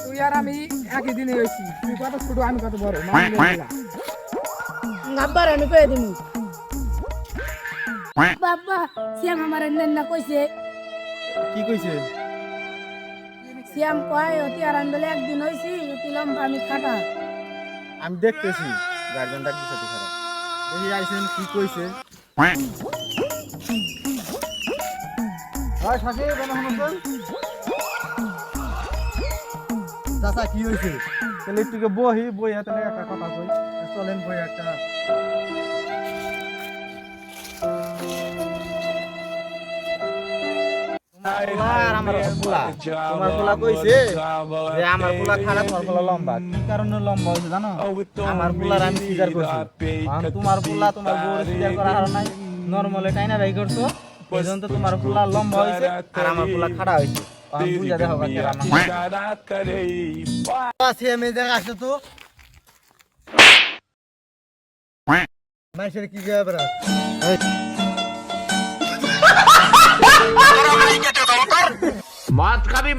তুই আর আমি একই দিনে হয়েছি, তুই কত ছোট আমি কত বড়। আব্বার আমি কয়ে দিমু। বাবা শ্যাম আমার না কইছে, কি কইছে? শ্যাম কয় অতি আর আন্দোলে একদিন হয়েছি অতি লম্বা আমি খাটা। আমি দেখতেছি গার্জেনটা কি সাথে খারাপ দেখি আইছেন কি কইছে। হয় থাকে চাচা কি হয়েছে? তাহলে একটু বহি বই হাতে একটা কথা কই, চলেন বই একটা। তোমার পোলা কইছে যে আমার পোলা খারাপ, তোমার পোলা লম্বা। কি কারণে লম্বা হয়েছে জানো? আমার পোলার আমি সিজার করছি। তোমার পোলা তোমার বউরে সিজার করা হার নাই, নরমালে টাইনা বাই করছো, এই জন্য তো তোমার পোলা লম্বা হয়েছে আর আমার পোলা খাড়া হয়েছে। আমি বুঝা দেখো আসছে তো মানুষের কি যাবে মদ খাবি